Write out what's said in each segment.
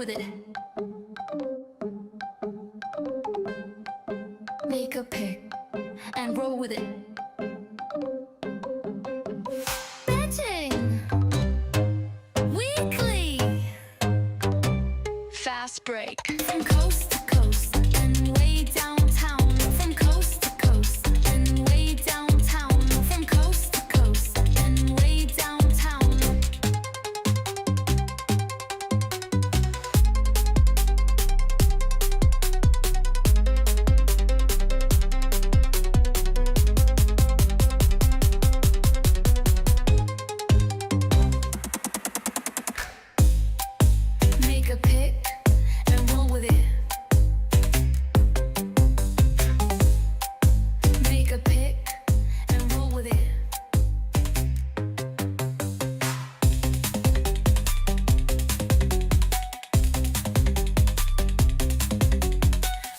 with it. Make a pick and roll with it. Betting weekly. Fast break from coast to coast and way downtown. From coast to coast and way downtown. From coast to coast and way downtown. Make a pick and roll with it. Make a pick and roll with it.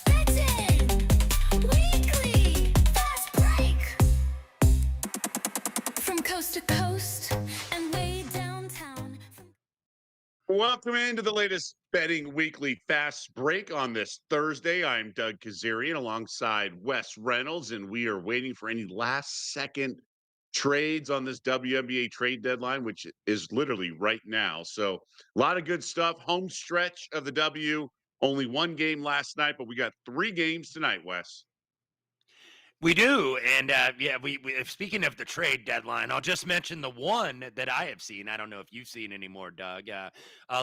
Betting weekly fast break from coast to coast and way downtown. Welcome into the latest Betting Weekly Fast Break on this Thursday. I'm Doug Kezirian alongside Wes Reynolds, and we are waiting for any last-second trades on this WNBA trade deadline, which is literally right now. So a lot of good stuff. Home stretch of the W. Only one game last night, but we got 3 games tonight, Wes. We do, and yeah, we speaking of the trade deadline, I'll just mention the one that I have seen. I don't know if you've seen any more, Doug.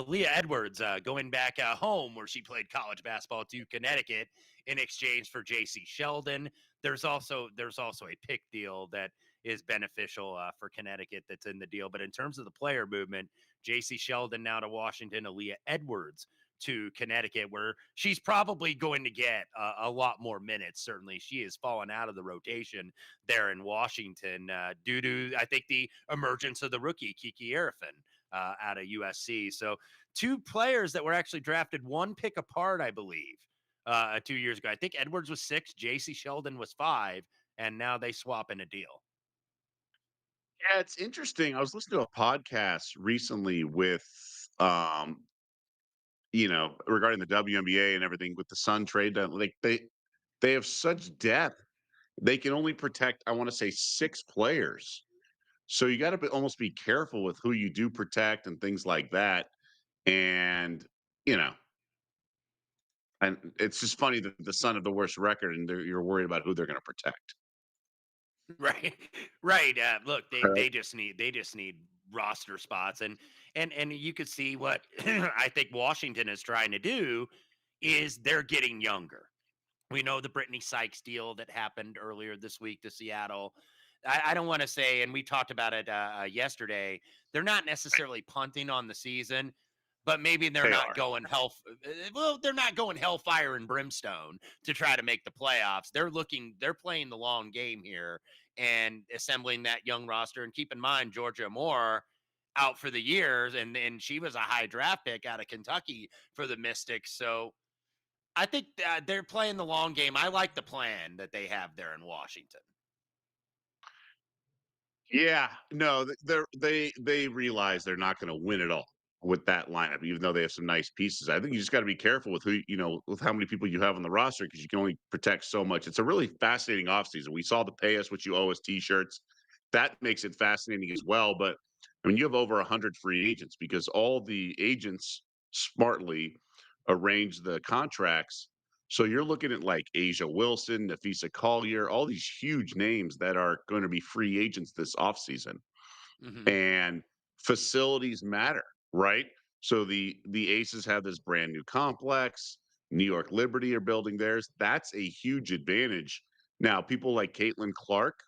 Leah Edwards going back home where she played college basketball to Connecticut in exchange for J.C. Sheldon. There's also a pick deal that is beneficial for Connecticut that's in the deal. But in terms of the player movement, J.C. Sheldon now to Washington, Aaliyah Edwards to Connecticut, where she's probably going to get a lot more minutes. Certainly, she has fallen out of the rotation there in Washington due to, I think, the emergence of the rookie Kiki Arifin out of USC. So 2 players that were actually drafted 1 pick apart, I believe, 2 years ago. I think Edwards was 6, J.C. Sheldon was 5, and now they swap in a deal. Yeah, it's interesting. I was listening to a podcast recently with regarding the WNBA and everything with the Sun trade. Like they have such depth. They can only protect, I want to say, 6 players. So you got to almost be careful with who you do protect and things like that. And you know, and it's just funny that the Sun have the worst record, and you're worried about who they're going to protect. Right, right. Look, Right. they just need roster spots, and you could see what I think Washington is trying to do is they're getting younger. We know the Brittany Sykes deal that happened earlier this week to Seattle. I don't want to say, and we talked about it yesterday. They're not necessarily punting on the season, but maybe they're They not are. going they're not going hellfire and brimstone to try to make the playoffs. They're playing the long game here and assembling that young roster. And keep in mind, Georgia Moore out for the years, and she was a high draft pick out of Kentucky for the Mystics. So I think they're playing the long game. I like the plan that they have there in Washington. Yeah, no, they realize they're not going to win it all with that lineup, even though they have some nice pieces. I think you just got to be careful with with how many people you have on the roster because you can only protect so much. It's a really fascinating offseason. We saw the pay us what you owe us t-shirts. That makes it fascinating as well. But I mean, you have over 100 free agents because all the agents smartly arrange the contracts. So you're looking at like Asia Wilson, Nafisa Collier, all these huge names that are going to be free agents this offseason. Mm-hmm. And facilities matter, right? So the Aces have this brand new complex. New York Liberty are building theirs. That's a huge advantage. Now, people like Caitlin Clark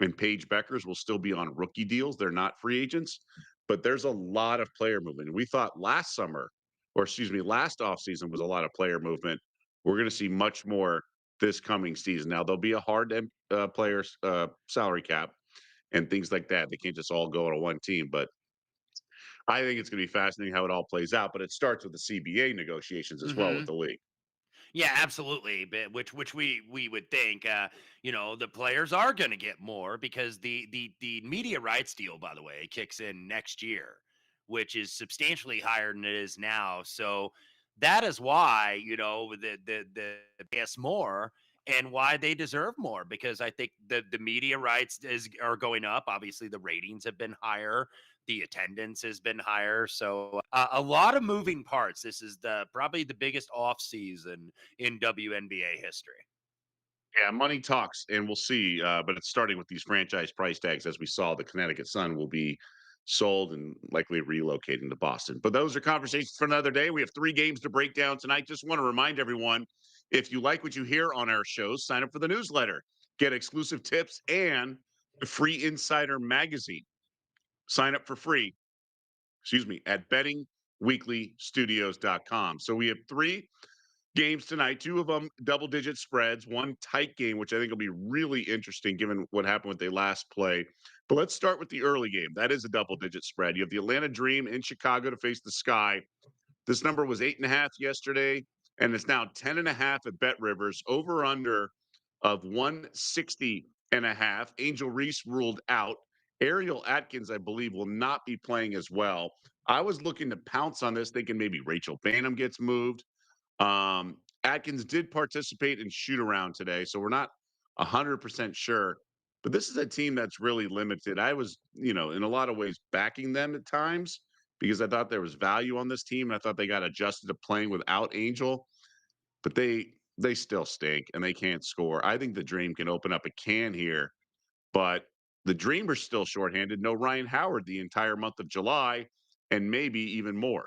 and Paige Beckers will still be on rookie deals. They're not free agents, but there's a lot of player movement. We thought last summer, or excuse me, last offseason was a lot of player movement. We're going to see much more this coming season. Now, there'll be a hard players salary cap and things like that. They can't just all go to one team. But I think it's going to be fascinating how it all plays out. But it starts with the CBA negotiations as well Mm-hmm. with the league. Yeah, absolutely. But which we would think, the players are going to get more because the media rights deal, by the way, kicks in next year, which is substantially higher than it is now. So that is why, the pay us more and why they deserve more, because I think the media rights are going up. Obviously, the ratings have been higher, the attendance has been higher. So a lot of moving parts. This is the probably the biggest off season in WNBA history. Yeah, money talks, and we'll see. But it's starting with these franchise price tags. As we saw, the Connecticut Sun will be sold and likely relocating to Boston. But those are conversations for another day. We have 3 games to break down tonight. Just want to remind everyone, if you like what you hear on our shows, sign up for the newsletter, get exclusive tips and a free Insider magazine. Sign up for free, excuse me, at bettingweeklystudios.com. So we have 3 games tonight, 2 of them double digit spreads, 1 tight game, which I think will be really interesting given what happened with the last play. But let's start with the early game. That is a double digit spread. You have the Atlanta Dream in Chicago to face the Sky. This number was 8.5 yesterday, and it's now 10.5 at Bet Rivers. Over under of 160.5. Angel Reese ruled out. Ariel Atkins, I believe, will not be playing as well. I was looking to pounce on this, thinking maybe Rachel Banham gets moved. Atkins did participate in shoot around today, so we're not 100% sure. But this is a team that's really limited. I was, in a lot of ways backing them at times because I thought there was value on this team. And I thought they got adjusted to playing without Angel, but they still stink and they can't score. I think the Dream can open up a can here, but the Dream are still shorthanded. No Ryan Howard the entire month of July, and maybe even more.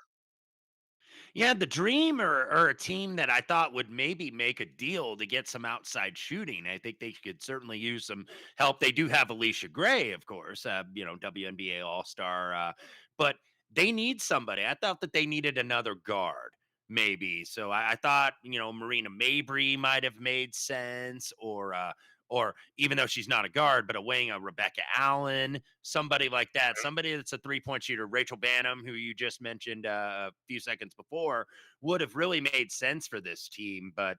Yeah, the Dream are a team that I thought would maybe make a deal to get some outside shooting. I think they could certainly use some help. They do have Alicia Gray, of course, WNBA All Star, but they need somebody. I thought that they needed another guard, maybe. So I thought, Marina Mabry might have made sense, or even though she's not a guard, but a Rebecca Allen, somebody like that, somebody that's a 3-point shooter. Rachel Banham, who you just mentioned a few seconds before, would have really made sense for this team. But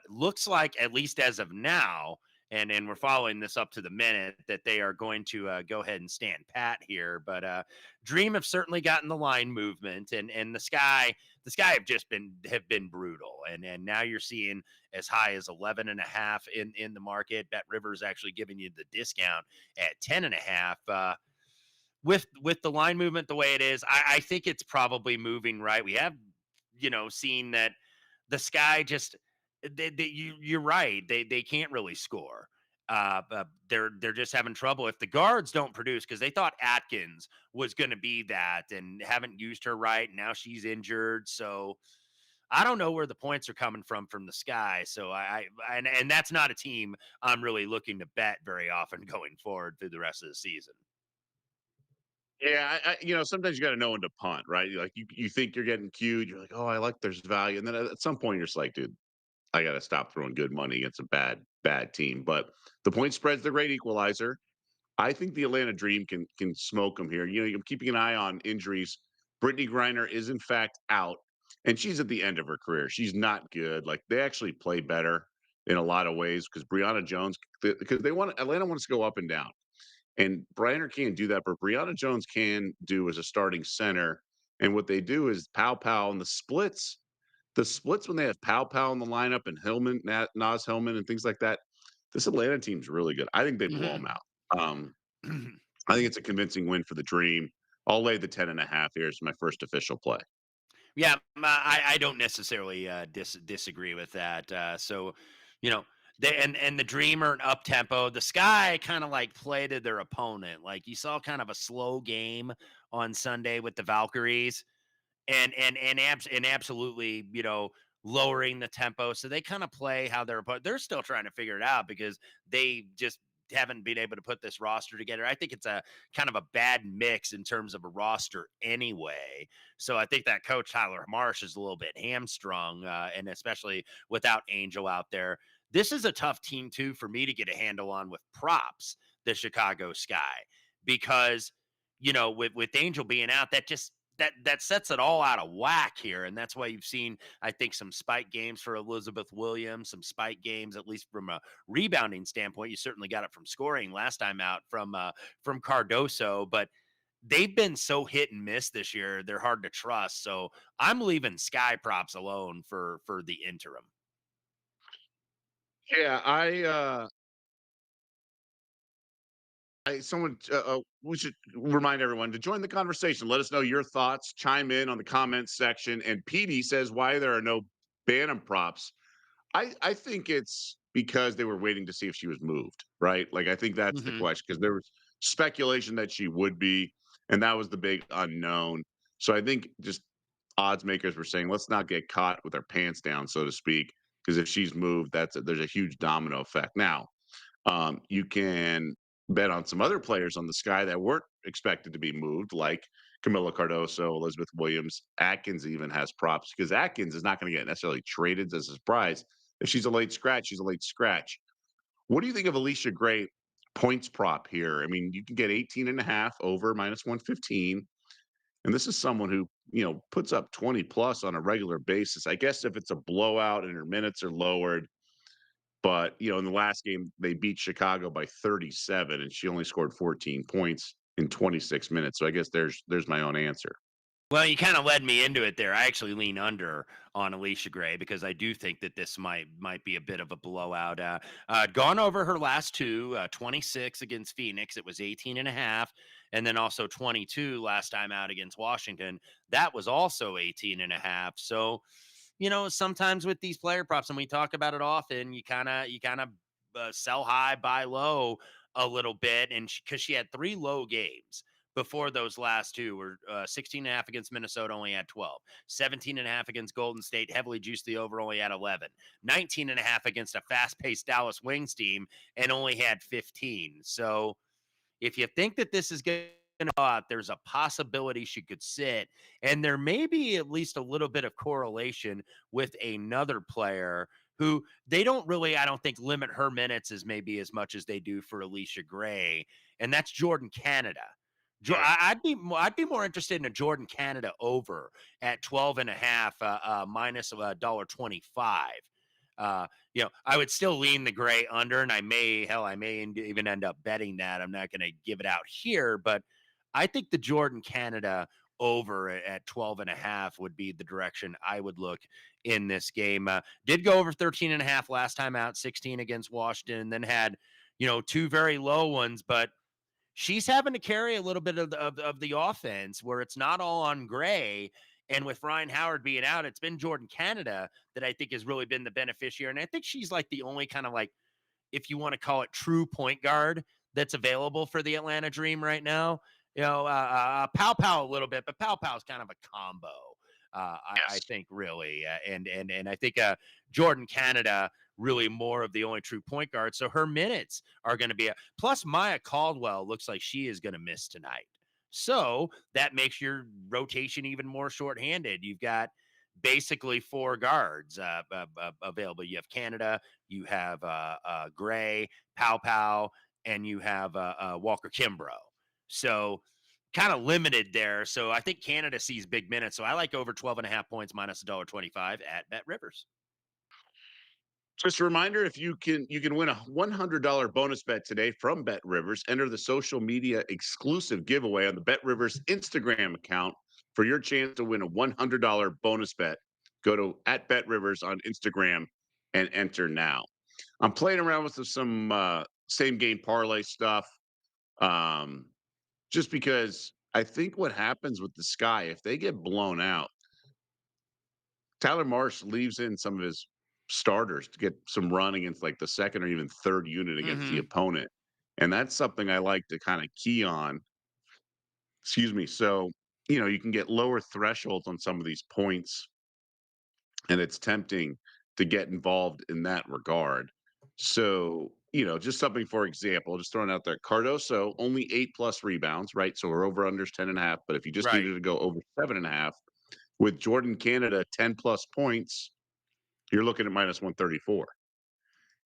looks like, at least as of now, and we're following this up to the minute, that they are going to go ahead and stand pat here. But Dream have certainly gotten the line movement, and the Sky have been brutal, and now you're seeing as high as 11.5 in the market. Bet Rivers actually giving you the discount at 10.5. With the line movement the way it is, I think it's probably moving right. We have, seen that the Sky just you're right. They can't really score. They're just having trouble if the guards don't produce, because they thought Atkins was going to be that and haven't used her right. Now she's injured, so I don't know where the points are coming from the Sky. So and that's not a team I'm really looking to bet very often going forward through the rest of the season. Yeah, sometimes you got to know when to punt, right? Like you think you're getting cued, you're like, oh, I like there's value, and then at some point you're just like, dude, I got to stop throwing good money against a bad team. But the point spread's the great equalizer. I think the Atlanta Dream can smoke them here. I'm keeping an eye on injuries. Brittany Griner is in fact out, and she's at the end of her career. She's not good. Like they actually play better in a lot of ways because Brianna Jones, because Atlanta wants to go up and down. And Briner can't do that, but Brianna Jones can do as a starting center. And what they do is Pow Pow and the splits when they have Pow Pow in the lineup and Hillman, Nas Hillman, and things like that. This Atlanta team's really good. I think they blow them out. Um, I think it's a convincing win for the Dream. I'll lay the 10.5 here as my first official play. Yeah, I don't necessarily disagree with that. So, you know, and the Dreamer and up tempo, the Sky kind of like played to their opponent. Like you saw kind of a slow game on Sunday with the Valkyries, and absolutely, lowering the tempo. So they kind of play how they're still trying to figure it out, because they just haven't been able to put this roster together. I think it's a kind of a bad mix in terms of a roster anyway. So I think that coach Tyler Marsh is a little bit hamstrung, and especially without Angel out there. This is a tough team too for me to get a handle on with props, the Chicago Sky, because with Angel being out, that sets it all out of whack here. And that's why you've seen, I think, some spike games for Elizabeth Williams, some spike games, at least from a rebounding standpoint. You certainly got it from scoring last time out from Cardoso, but they've been so hit and miss this year. They're hard to trust. So I'm leaving Sky props alone for the interim. Yeah, someone we should remind everyone to join the conversation. Let us know your thoughts. Chime in on the comments section. And Petey says why there are no Bantam props. I think it's because they were waiting to see if she was moved, right? Like I think that's the Hmm. question because there was speculation that she would be, and that was the big unknown. So I think just odds makers were saying let's not get caught with our pants down, so to speak, because if she's moved, there's a huge domino effect. Now, you can bet on some other players on the sky that weren't expected to be moved, like Camila Cardoso, Elizabeth Williams. Atkins even has props because Atkins is not going to get necessarily traded as a surprise. If she's a late scratch, she's a late scratch. What do you think of Alicia Gray points prop here? I mean, you can get 18 and a half over minus 115. And this is someone who, puts up 20 plus on a regular basis. I guess if it's a blowout and her minutes are lowered, but, in the last game, they beat Chicago by 37, and she only scored 14 points in 26 minutes. So I guess there's my own answer. Well, you kind of led me into it there. I actually lean under on Alicia Gray because I do think that this might be a bit of a blowout. Gone over her last two, 26 against Phoenix. It was 18 and a half. And then also 22 last time out against Washington. That was also 18 and a half. So, sometimes with these player props, and we talk about it often, you kind of sell high, buy low a little bit. And because she had three low games before those last two were 16 and a half against Minnesota, only had 12, 17 and a half against Golden State, heavily juiced the over, only had 11, 19 and a half against a fast paced Dallas Wings team and only had 15. So if you think that this is going to go out, there's a possibility she could sit. And there may be at least a little bit of correlation with another player who they don't really, I don't think, limit her minutes as maybe as much as they do for Alicia Gray. And that's Jordan Canada. Right. I'd be more interested in a Jordan Canada over at 12 and a half, minus $1.25. I would still lean the Gray under, and I may even end up betting that. I'm not going to give it out here, but I think the Jordan Canada over at 12 and a half would be the direction I would look in this game. Did go over 13 and a half last time out, 16 against Washington, then had, two very low ones, but she's having to carry a little bit of the offense where it's not all on Gray. And with Ryan Howard being out, it's been Jordan Canada that I think has really been the beneficiary. And I think she's like the only kind of like, if you want to call it true point guard that's available for the Atlanta Dream right now. Pow Pow a little bit, but Pow Pow's kind of a combo. I Yes. think really, and I think Jordan Canada really more of the only true point guard. So her minutes are going to be plus Maya Caldwell looks like she is going to miss tonight. So that makes your rotation even more shorthanded. You've got basically four guards available. You have Canada, you have Gray, Pow Pow, and you have Walker Kimbrough. So kind of limited there. So I think Canada sees big minutes. So I like over 12 and a half points minus $1.25 at Bet Rivers. Just a reminder, if you can win a $100 bonus bet today from Bet Rivers. Enter the social media exclusive giveaway on the Bet Rivers Instagram account for your chance to win a $100 bonus bet. Go to at Bet Rivers on Instagram and enter now. I'm playing around with some same game parlay stuff. Um, just because I think what happens with the Sky, if they get blown out, Tyler Marsh leaves in some of his starters to get some run against like the second or even third unit against the Mm-hmm. opponent. And that's something I like to kind of key on. Excuse me. So, you can get lower thresholds on some of these points, and it's tempting to get involved in that regard. So, just something for example, just throwing out there, Cardoso only 8+ rebounds, right? So her over unders 10 and a half. But if you just Right. needed to go over 7.5 with Jordan Canada 10+ points, you're looking at minus 134.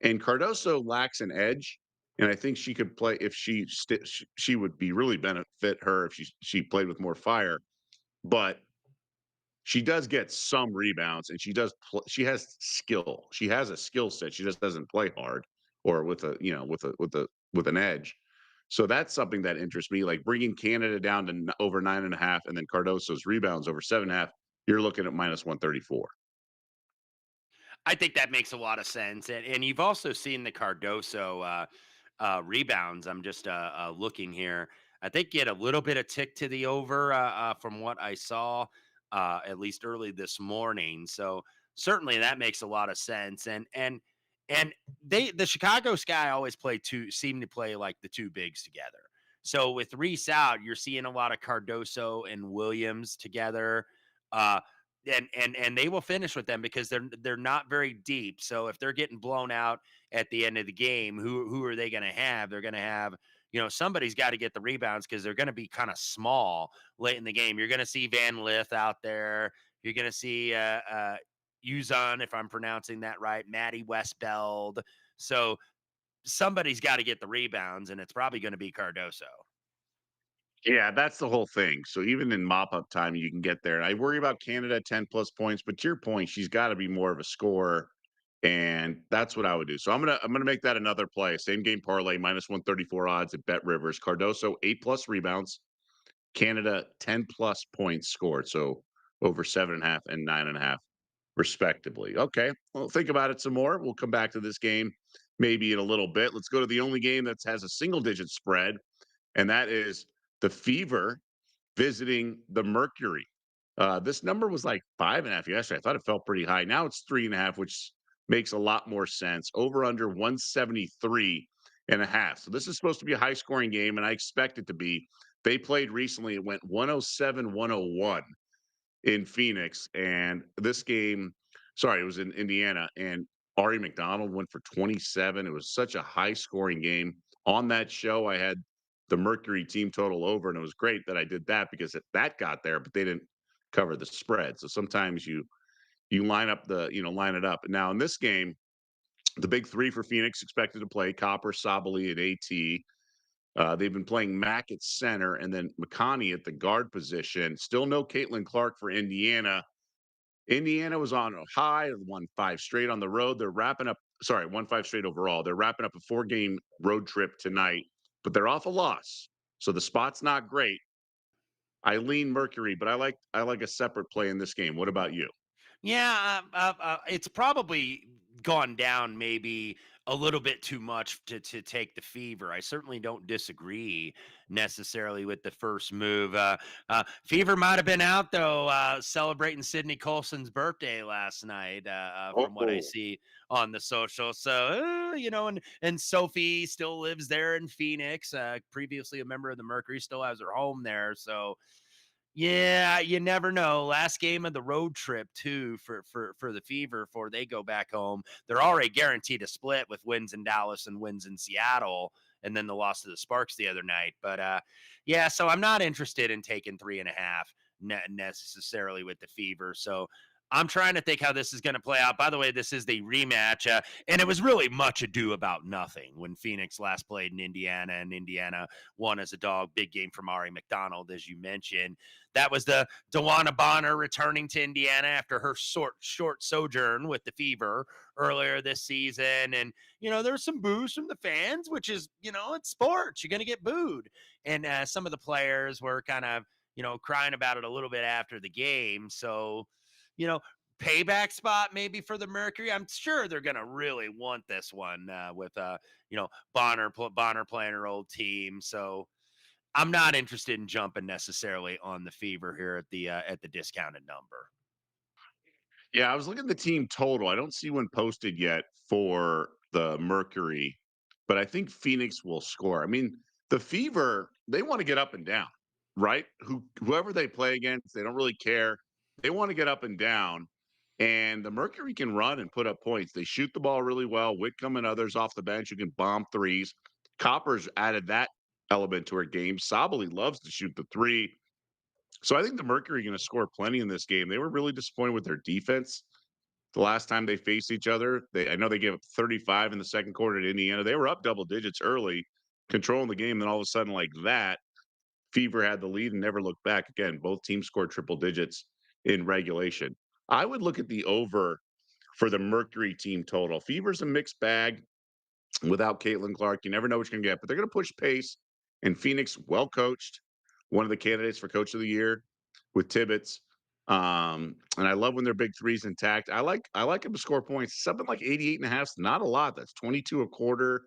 And Cardoso lacks an edge, and I think she could play if she would be really benefit her if she played with more fire. But she does get some rebounds, and she has skill. She has a skill set. She just doesn't play hard or with a with an edge. So that's something that interests me, like bringing Canada down to over 9.5 and then Cardoso's rebounds over 7.5. You're looking at minus 134. I think that makes a lot of sense, and you've also seen the Cardoso rebounds. I'm just looking here. I think get a little bit of tick to the over from what I saw, at least early this morning. So certainly that makes a lot of sense. And the Chicago Sky always seem to play like the two bigs together. So with Reese out, you're seeing a lot of Cardoso and Williams together. Uh, and they will finish with them because they're not very deep. So if they're getting blown out at the end of the game, who are they going to have? They're going to have, somebody's got to get the rebounds because they're going to be kind of small late in the game. You're going to see Van Lith out there. You're going to see Uzon, if I'm pronouncing that right, Maddie Westbeld. So somebody's got to get the rebounds, and it's probably going to be Cardoso. Yeah, that's the whole thing. So even in mop up time, you can get there. And I worry about Canada 10 plus points, but to your point, she's got to be more of a scorer. And that's what I would do. So I'm gonna make that another play. Same game parlay, minus 134 odds at Bet Rivers. Cardoso 8+ rebounds, Canada 10 plus points scored. So over 7.5 and 9.5, respectively. Okay. Well, think about it some more. We'll come back to this game maybe in a little bit. Let's go to the only game that has a single digit spread, and that is the Fever visiting the Mercury. This number was like 5.5 yesterday. I thought it felt pretty high. Now it's 3.5, which makes a lot more sense. Over under 173.5. So this is supposed to be a high scoring game, and I expect it to be. They played recently, it went 107-101 in Phoenix. And this game, sorry, it was in Indiana. And Ari McDonald went for 27. It was such a high scoring game. On that show, I had the Mercury team total over, and it was great that I did that because that got there, but they didn't cover the spread. So sometimes you line up line it up. Now in this game, the big three for Phoenix expected to play Copper, Sabali, and AT. They've been playing Mack at center and then McConney at the guard position. Still no Caitlin Clark for Indiana. Indiana was on a high, won 5 straight on the road. They're wrapping up, sorry, won 5 straight overall. They're wrapping up a 4-game road trip tonight, but they're off a loss. So the spot's not great. I lean Mercury, but I like a separate play in this game. What about you? Yeah, it's probably gone down maybe a little bit too much to take the Fever. I certainly don't disagree necessarily with the first move. Fever might have been out though, celebrating Sydney Colson's birthday last night, from what I Oh, see on the social. So and Sophie still lives there in Phoenix. Previously a member of the Mercury, still has her home there. So yeah, you never know. Last game of the road trip too for the Fever before they go back home. They're already guaranteed a split with wins in Dallas and wins in Seattle, and then the loss to the Sparks the other night. But yeah, so I'm not interested in taking 3.5 necessarily with the Fever. So I'm trying to think how this is going to play out. By the way, this is the rematch, and it was really much ado about nothing when Phoenix last played in Indiana, and Indiana won as a dog. Big game from Ari McDonald, as you mentioned. That was the Dewana Bonner returning to Indiana after her short sojourn with the Fever earlier this season. And, there was some boos from the fans, which is, it's sports. You're going to get booed. And some of the players were kind of, crying about it a little bit after the game. So, you know, payback spot maybe for the Mercury. I'm sure they're going to really want this one with, Bonner playing her old team. So, I'm not interested in jumping necessarily on the Fever here at the discounted number. yeah, I was looking at the team total. I don't see one posted yet for the Mercury, but I think Phoenix will score. I mean, the Fever, they want to get up and down, right? Whoever they play against, they don't really care. They want to get up and down. And the Mercury can run and put up points. They shoot the ball really well. Whitcomb and others off the bench who can bomb threes. Copper's added that element to her game. Sabali loves to shoot the three. So I think the Mercury are going to score plenty in this game. They were really disappointed with their defense the last time they faced each other. I know they gave up 35 in the second quarter to Indiana. They were up double digits early, controlling the game. Then all of a sudden, like that, Fever had the lead and never looked back. Again, both teams scored triple digits in regulation. I would look at the over for the Mercury team total. Fever's a mixed bag without Caitlin Clark. You never know what you're going to get, but they're going to push pace. And Phoenix, well coached, one of the candidates for coach of the year with Tibbetts. And I love when their big threes intact. I like them to score points. Something like 88 and a half is not a lot. That's 22 a quarter,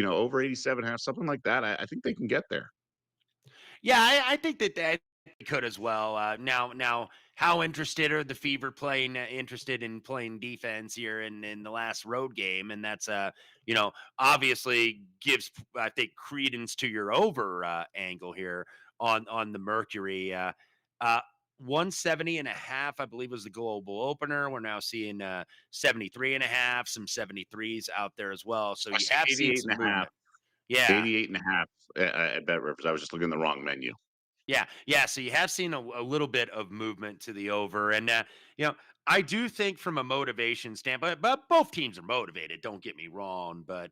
over 87 and a half, something like that. I think they can get there. Yeah, I think that they could as well. Now, how interested are the Fever interested in playing defense here in the last road game? And that's obviously gives I think credence to your over angle here on the Mercury. Uh, 170 and a half, I believe, was the global opener. We're now seeing 73 and a half, some 73s out there as well. So I you see have seen 88 some and a half, movement. Yeah. 88 and a half at Bet Rivers. I was just looking at the wrong menu. Yeah, yeah. So you have seen a little bit of movement to the over, and you know, I do think from a motivation standpoint, but both teams are motivated. Don't get me wrong, but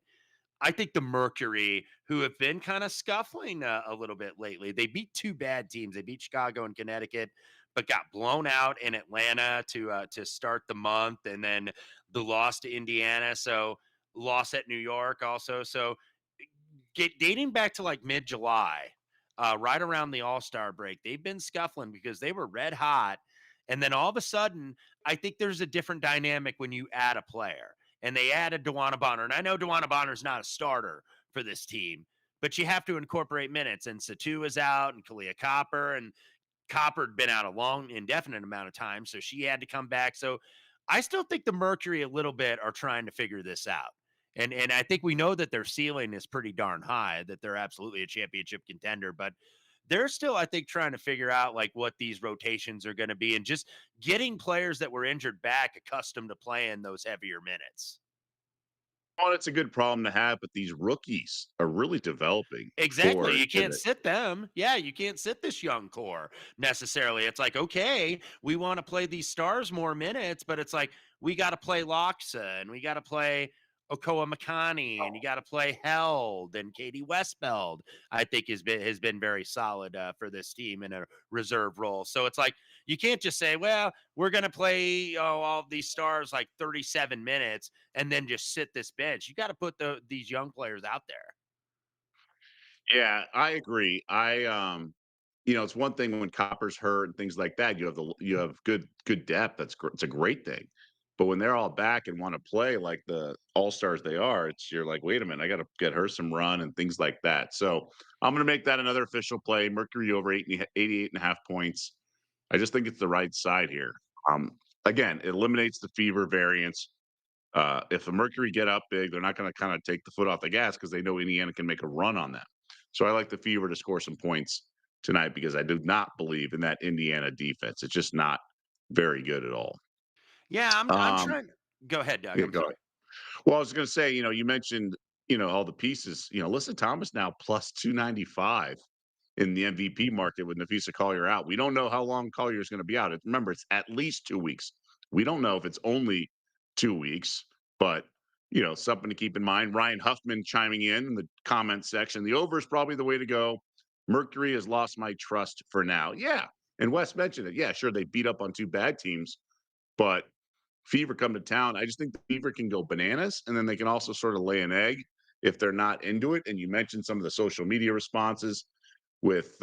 I think the Mercury, who have been kind of scuffling a little bit lately, they beat two bad teams. They beat Chicago and Connecticut, but got blown out in Atlanta to start the month, and then the loss to Indiana. So loss at New York also. So dating back to like mid July, right around the All Star break, they've been scuffling because they were red hot. And then all of a sudden, I think there's a different dynamic when you add a player. And they added Dewana Bonner. And I know Dewana Bonner's not a starter for this team, but you have to incorporate minutes. And Satu is out, and Kalia Copper, and Copper had been out a long, indefinite amount of time. So she had to come back. So I still think the Mercury a little bit are trying to figure this out. And I think we know that their ceiling is pretty darn high, that they're absolutely a championship contender, but they're still, I think, trying to figure out like what these rotations are going to be and just getting players that were injured back accustomed to playing those heavier minutes. Well, it's a good problem to have, but these rookies are really developing Exactly. for You can't sit them. Yeah, you can't sit this young core necessarily. It's like, okay, we want to play these stars more minutes, but it's like we got to play Loxa and we got to play Okoa Makani and you got to play Held and Katie Westbeld. I think has been very solid for this team in a reserve role. So it's like you can't just say, well, we're going to play all of these stars like 37 minutes and then just sit this bench. You got to put these young players out there. Yeah, I agree. It's one thing when Copper's hurt and things like that. You have good depth. It's a great thing. But when they're all back and want to play like the all stars they are, you're like, wait a minute, I got to get her some run and things like that. So I'm going to make that another official play. Mercury over 88 and a half points. I just think it's the right side here. Um, again, it eliminates the fever variance. If the Mercury get up big, they're not going to kind of take the foot off the gas because they know Indiana can make a run on them. So I like the Fever to score some points tonight because I do not believe in that Indiana defense. It's just not very good at all. Yeah, I'm Um, trying. Go ahead, Doug. yeah, I'm go sorry. ahead. Well, I was going to say, you mentioned, all the pieces. Alyssa Thomas now plus 295 in the MVP market with Nafisa Collier out. We don't know how long Collier is going to be out. Remember, it's at least 2 weeks. We don't know if it's only 2 weeks, but something to keep in mind. Ryan Huffman chiming in the comment section. The over is probably the way to go. Mercury has lost my trust for now. Yeah. And Wes mentioned it. Yeah, sure. They beat up on two bad teams, but Fever come to town. I just think the Fever can go bananas, and then they can also sort of lay an egg if they're not into it. And you mentioned some of the social media responses with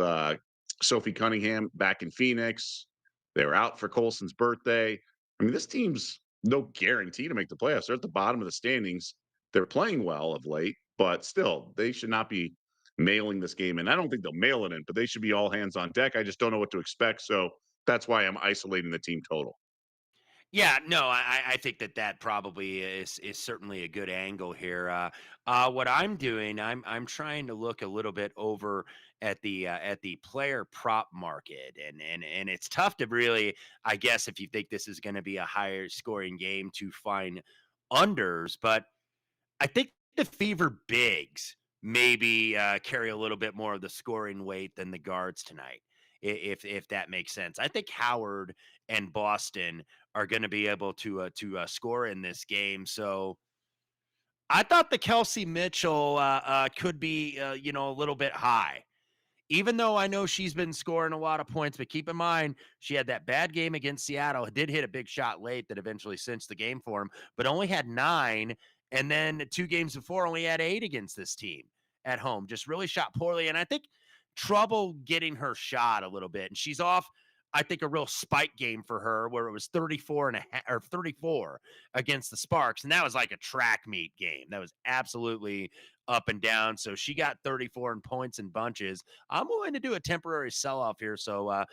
Sophie Cunningham back in Phoenix. They were out for Colson's birthday. I mean, this team's no guarantee to make the playoffs. They're at the bottom of the standings. They're playing well of late, but still, they should not be mailing this game in. I don't think they'll mail it in, but they should be all hands on deck. I just don't know what to expect. So that's why I'm isolating the team total. Yeah, no, I think that probably is certainly a good angle here. What I'm doing, I'm trying to look a little bit over at the player prop market, and it's tough to really, I guess, if you think this is going to be a higher scoring game, to find unders, but I think the Fever bigs maybe carry a little bit more of the scoring weight than the guards tonight, if that makes sense. I think Howard and Boston are going to be able to score in this game. So I thought the Kelsey Mitchell could be a little bit high. Even though I know she's been scoring a lot of points, but keep in mind she had that bad game against Seattle. Did hit a big shot late that eventually cinched the game for him, but only had 9. And then 2 games before, only had 8 against this team. at home. Just really shot poorly, and I think trouble getting her shot a little bit. And she's off, I think, a real spike game for her where it was 34 and a half or 34 against the Sparks. And that was like a track meet game. That was absolutely up and down. So she got 34 in points and bunches. I'm willing to do a temporary sell off here. So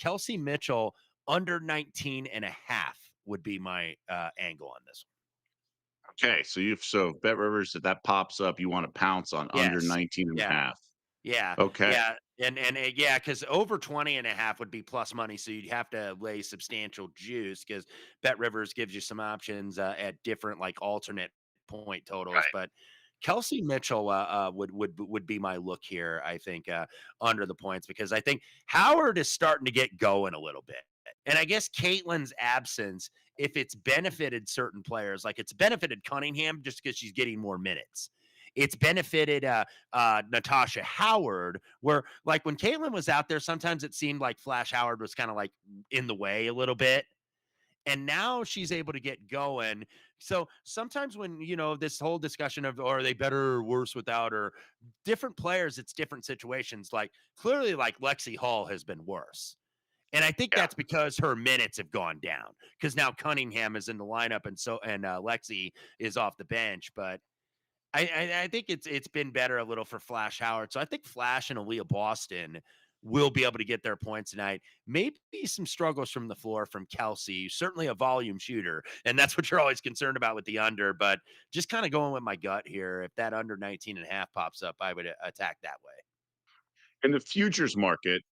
Kelsey Mitchell under 19 and a half would be my angle on this one. Okay, so Bet Rivers, if that pops up, you want to pounce on under Yes. 19 and a Yeah. half. Yeah, Okay. yeah, and yeah, because over 20 and a half would be plus money, so you'd have to lay substantial juice because Bet Rivers gives you some options, at different, like, alternate point totals, Right. but Kelsey Mitchell, would be my look here, I think, under the points because I think Howard is starting to get going a little bit, and I guess Caitlin's absence, if it's benefited certain players, like, it's benefited Cunningham just because she's getting more minutes. It's benefited, Natasha Howard, where like when Caitlin was out there, sometimes it seemed like Flash Howard was kind of like in the way a little bit. And now she's able to get going. So sometimes when, this whole discussion of are they better or worse without her, different players, it's different situations. Like clearly, like Lexi Hall has been worse. And I think Yeah. that's because her minutes have gone down because now Cunningham is in the lineup and Lexi is off the bench. But I think it's been better a little for Flash Howard. So I think Flash and Aaliyah Boston will be able to get their points tonight. Maybe some struggles from the floor from Kelsey, certainly a volume shooter. And that's what you're always concerned about with the under. But just kind of going with my gut here. If that under 19 and a half pops up, I would attack that way. In the futures market,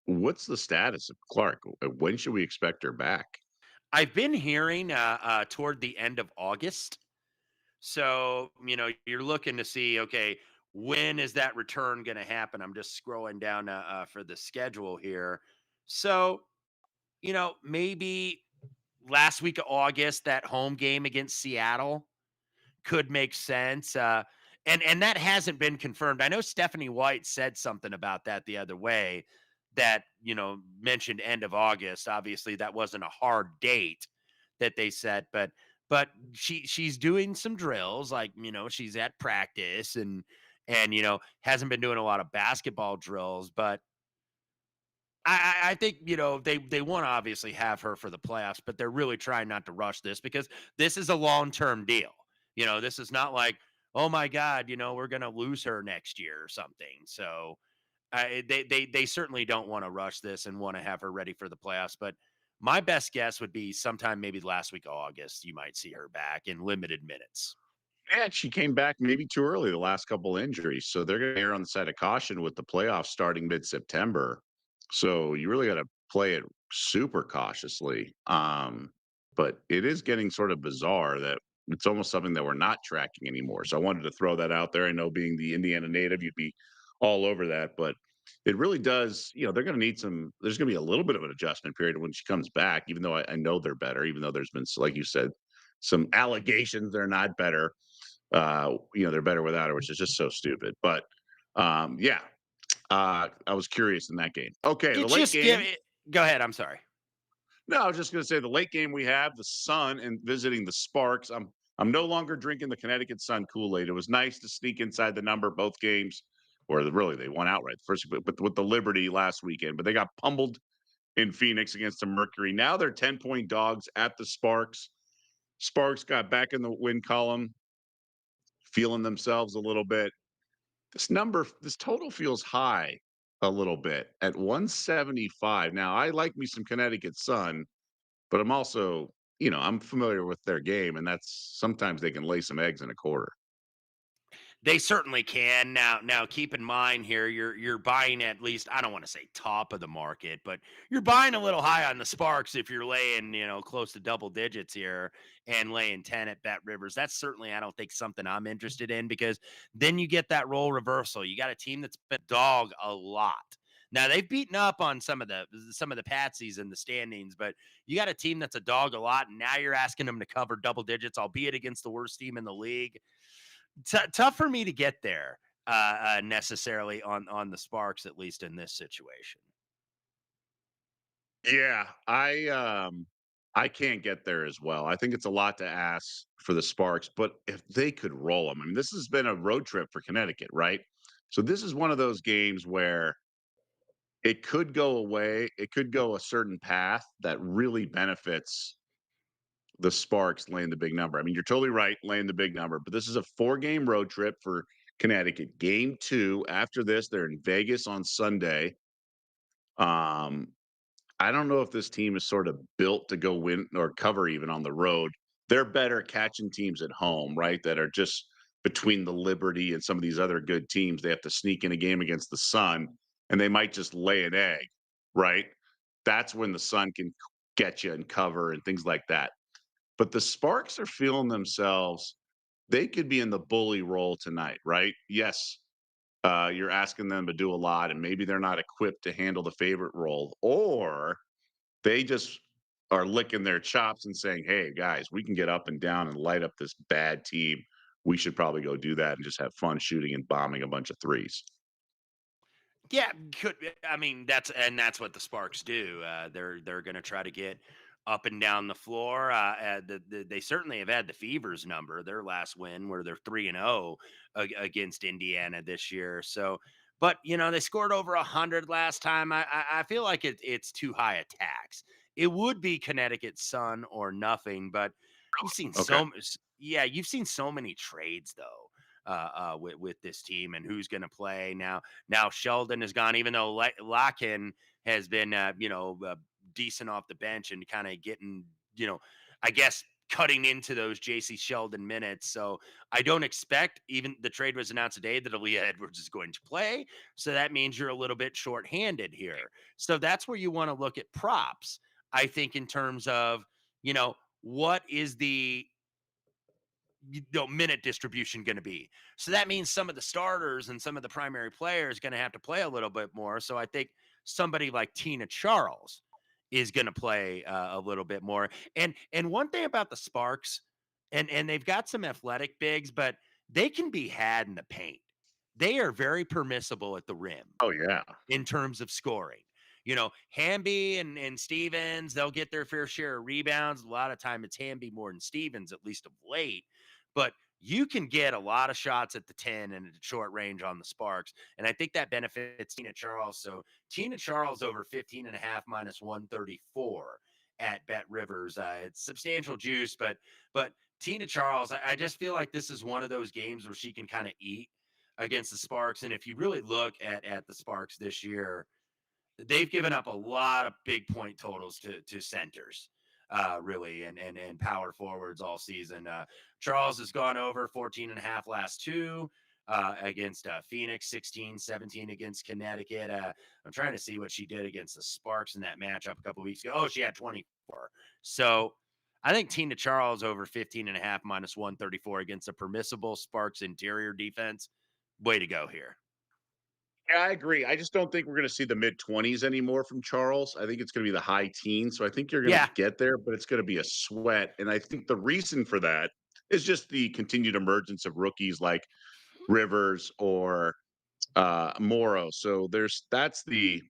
what's the status of Clark? When should we expect her back? I've been hearing toward the end of August. So, you're looking to see, okay, when is that return going to happen? I'm just scrolling down for the schedule here. So, maybe last week of August, that home game against Seattle could make sense. And that hasn't been confirmed. I know Stephanie White said something about that the other way that, mentioned end of August. Obviously, that wasn't a hard date that they set, but she's doing some drills, like, she's at practice and hasn't been doing a lot of basketball drills, but I think they want to obviously have her for the playoffs, but they're really trying not to rush this because this is a long term deal. This is not like, oh my god, we're gonna lose her next year or something. So they certainly don't want to rush this and want to have her ready for the playoffs. But my best guess would be sometime maybe last week of August, you might see her back in limited minutes. Yeah, she came back maybe too early the last couple injuries. So they're going to err on the side of caution with the playoffs starting mid-September. So you really got to play it super cautiously. But it is getting sort of bizarre that it's almost something that we're not tracking anymore. So I wanted to throw that out there. I know being the Indiana native, you'd be all over that, but it really does, they're going to need there's going to be a little bit of an adjustment period when she comes back, even though I know they're better, even though there's been, like you said, some allegations they're not better. They're better without her, which is just so stupid. But yeah, I was curious in that game. Okay, the It's late just give game. it. Go ahead. I'm sorry. No, I was just going to say the late game we have the Sun and visiting the Sparks. I'm no longer drinking the Connecticut Sun Kool-Aid. It was nice to sneak inside the number both games, or really they won outright the first, but with the Liberty last weekend. But they got pummeled in Phoenix against the Mercury. Now they're 10-point dogs at the Sparks. Sparks got back in the win column, feeling themselves a little bit. This total feels high a little bit at 175. Now, I like me some Connecticut Sun, but I'm also, I'm familiar with their game, and that's sometimes they can lay some eggs in a quarter. They certainly can. Now keep in mind here, you're buying at least, I don't want to say top of the market, but you're buying a little high on the Sparks if you're laying, close to double digits here and laying 10 at Bet Rivers. That's certainly, I don't think, something I'm interested in because then you get that role reversal. You got a team that's been dog a lot. Now they've beaten up on some of the patsies in the standings, but you got a team that's a dog a lot, and now you're asking them to cover double digits, albeit against the worst team in the league. Tough for me to get there necessarily on the Sparks, at least in this situation. Yeah, I can't get there as well. I think it's a lot to ask for the Sparks, but if they could roll them, I mean, this has been a road trip for Connecticut, right? So this is one of those games where it could go away. It could go a certain path that really benefits the Sparks laying the big number. I mean, you're totally right, laying the big number, but this is a 4-game road trip for Connecticut. Game 2, after this, they're in Vegas on Sunday. Um, I don't know if this team is sort of built to go win or cover even on the road. They're better catching teams at home, right? That are just between the Liberty and some of these other good teams. They have to sneak in a game against the Sun, and they might just lay an egg, right? That's when the Sun can get you and cover and things like that. But the Sparks are feeling themselves. They could be in the bully role tonight, right? Yes, you're asking them to do a lot, and maybe they're not equipped to handle the favorite role, or they just are licking their chops and saying, "Hey, guys, we can get up and down and light up this bad team. We should probably go do that and just have fun shooting and bombing a bunch of threes." Yeah, I mean that's what the Sparks do. They're going to try to get up and down the floor. They certainly have had the Fever's number. Their last win, where they're 3-0 against Indiana this year. So, but they scored over 100 last time. I feel like it's too high a tax. It would be Connecticut's Sun or nothing. But you've seen Okay. yeah, you've seen so many trades though. With this team and who's going to play now. Sheldon is gone, even though Larkin has been, decent off the bench and kind of getting, I guess cutting into those JC Sheldon minutes. So I don't expect, even the trade was announced today, that Aaliyah Edwards is going to play. So that means you're a little bit shorthanded here. So that's where you want to look at props, I think, in terms of, what is the minute distribution going to be. So that means some of the starters and some of the primary players going to have to play a little bit more. So I think somebody like Tina Charles is going to play a little bit more. And one thing about the Sparks, and they've got some athletic bigs, but they can be had in the paint. They are very permissible at the rim Oh yeah. in terms of scoring. Hamby and Stevens, they'll get their fair share of rebounds. A lot of time it's Hamby more than Stevens, at least of late. But you can get a lot of shots at the 10 and at short range on the Sparks. And I think that benefits Tina Charles. So Tina Charles over 15.5 minus 134 at Bet Rivers. It's substantial juice, but Tina Charles, I just feel like this is one of those games where she can kind of eat against the Sparks. And if you really look at the Sparks this year, they've given up a lot of big point totals to centers, really, and power forwards all season. Charles has gone over 14.5 last two against Phoenix, 16-17 against Connecticut. I'm trying to see what she did against the Sparks in that matchup a couple weeks ago. Oh, she had 24. So I think Tina Charles over 15.5 minus 134 against a permissible Sparks interior defense. Way to go here. Yeah, I agree. I just don't think we're going to see the mid-20s anymore from Charles. I think it's going to be the high teens. So I think you're going to Yeah. get there, but it's going to be a sweat. And I think the reason for that is just the continued emergence of rookies like Rivers or Morrow. So that's the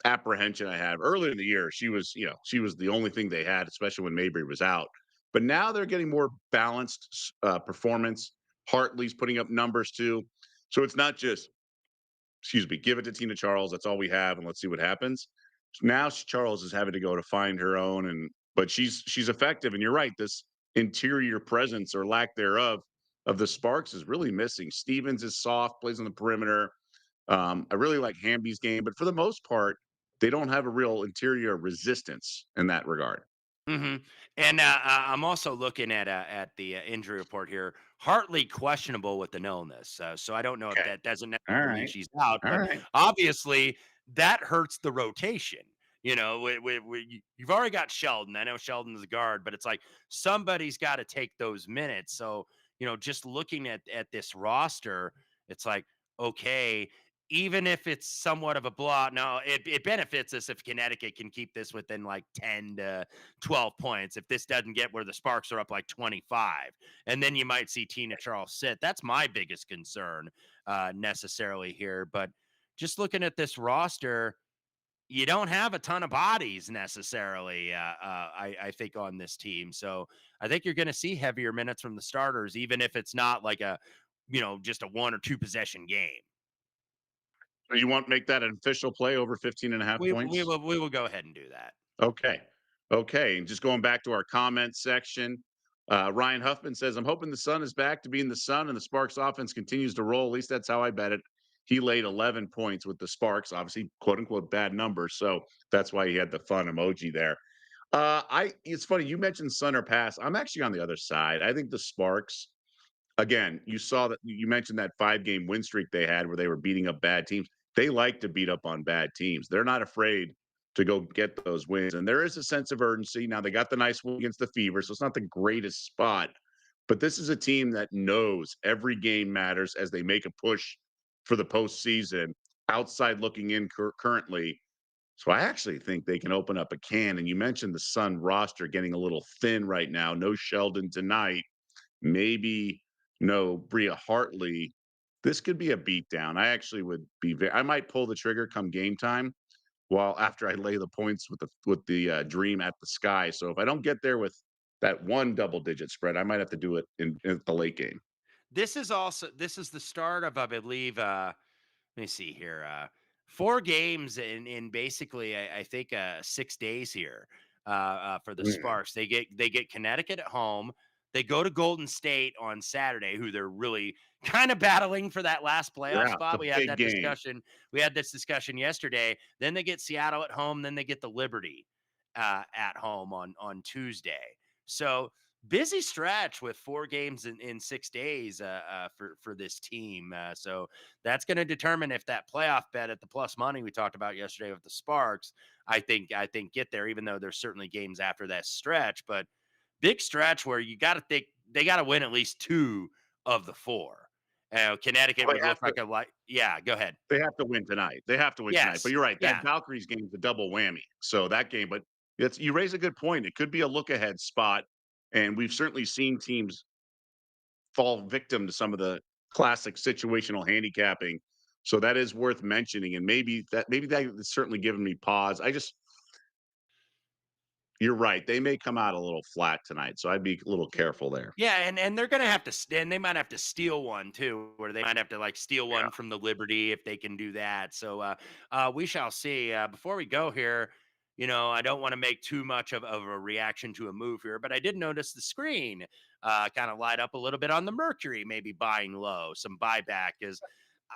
apprehension I have. Earlier in the year, she was the only thing they had, especially when Mabry was out. But now they're getting more balanced performance. Hartley's putting up numbers too. So it's not just, excuse me, give it to Tina Charles. That's all we have, and let's see what happens. Now Charles is having to go to find her own, but she's effective. And you're right, this interior presence or lack thereof of the Sparks is really missing. Stevens is soft, plays on the perimeter. I really like Hamby's game, but for the most part, they don't have a real interior resistance in that regard. hmm And I'm also looking at the injury report here. Hartley questionable with an illness, so I don't know if Okay. that doesn't All necessarily mean right. she's out, All but right. obviously that hurts the rotation. You've already got Sheldon. I know Sheldon's a guard, but it's like somebody's got to take those minutes. So just looking at this roster, it's like okay, even if it's somewhat of a blowout, now it benefits us if Connecticut can keep this within like 10 to 12 points. If this doesn't get where the Sparks are up like 25, and then you might see Tina Charles sit. That's my biggest concern necessarily here. But just looking at this roster, you don't have a ton of bodies necessarily. I think on this team, so I think you're going to see heavier minutes from the starters, even if it's not like a just a 1 or 2 possession game. So you want to make that an official play over 15 and a half We points? will go ahead and do that. Okay. Okay. And just going back to our comment section, Ryan Huffman says, I'm hoping the Sun is back to being the Sun and the Sparks offense continues to roll. At least that's how I bet it. He laid 11 points with the Sparks, obviously, quote unquote, bad numbers. So that's why he had the fun emoji there. It's funny, you mentioned Sun or pass. I'm actually on the other side. I think the Sparks, again, you saw that you mentioned that 5-game win streak they had where they were beating up bad teams. They like to beat up on bad teams. They're not afraid to go get those wins. And there is a sense of urgency. Now they got the nice win against the Fever, so it's not the greatest spot. But this is a team that knows every game matters as they make a push for the postseason. Outside looking in currently, so I actually think they can open up a can. And you mentioned the Sun roster getting a little thin right now. No Sheldon tonight. Maybe no Bria Hartley. This could be a beatdown. I actually would be. I might pull the trigger come game time. While after I lay the points with the dream at the sky. So if I don't get there with that one double digit spread, I might have to do it in the late game. This is the start of, I believe, let me see here. 4 games in basically, I think, 6 days here for the Mm, Sparks. They get Connecticut at home. They go to Golden State on Saturday, who they're really kind of battling for that last playoff yeah, spot. it's a big game. We had this discussion yesterday. Then they get Seattle at home. Then they get the Liberty at home on Tuesday. So busy stretch with 4 games in 6 days for this team. So that's going to determine if that playoff bet at the plus money we talked about yesterday with the Sparks. I think get there, even though there's certainly games after that stretch, but big stretch where you got to think they got to win at least 2 of the 4. Connecticut Well, would look like a like. Yeah, go ahead. they have to win tonight. They have to win tonight. But Yes. you're right. That Yeah. Valkyries game is a double whammy. So that game, but it's you raise a good point. It could be a look ahead spot. And we've certainly seen teams fall victim to some of the classic situational handicapping. So that is worth mentioning. And maybe that is certainly given me pause. You're right. They may come out a little flat tonight. So I'd be a little careful there. Yeah, and they're gonna have to and they might have to steal one too, or they might have to like steal Yeah. one from the Liberty if they can do that. So we shall see. Before we go here, I don't want to make too much of a reaction to a move here, but I did notice the screen kind of light up a little bit on the Mercury, maybe buying low, some buyback. Is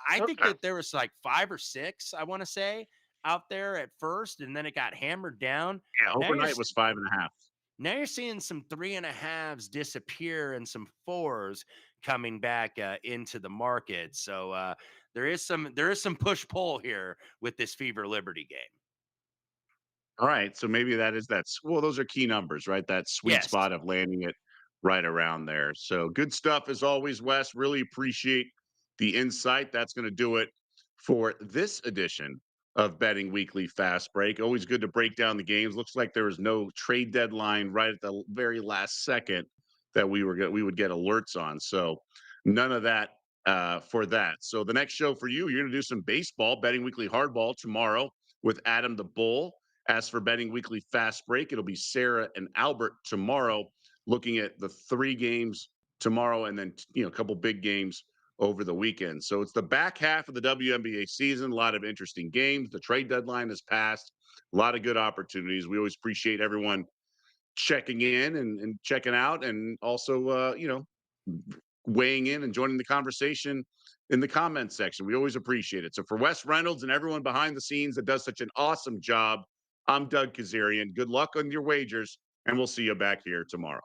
I think Okay. that there was like 5 or 6, I want to say, out there at first, and then it got hammered down. Yeah. Now you're Overnight was 5.5. now you're seeing some 3.5s disappear and some 4s coming back into the market. So there is some push pull here with this Fever Liberty game. All right, so maybe that is well, those are key numbers, right? That sweet Yes. spot of landing it right around there. So good stuff as always, Wes. Really appreciate the insight. That's going to do it for this edition of Betting Weekly Fast Break. Always good to break down the games. Looks like there was no trade deadline right at the very last second that we would get alerts on. So none of that for that. So the next show for you, you're going to do some baseball, Betting Weekly Hardball tomorrow with Adam the Bull. As for Betting Weekly Fast Break, it'll be Sarah and Albert tomorrow, looking at the 3 games tomorrow and then a couple big games over the weekend. So it's the back half of the WNBA season. A lot of interesting games. The trade deadline has passed. A lot of good opportunities. We always appreciate everyone checking in and checking out, and also weighing in and joining the conversation in the comments section. We always appreciate it. So for Wes Reynolds and everyone behind the scenes that does such an awesome job, I'm Doug Kezirian. Good luck on your wagers, and we'll see you back here tomorrow.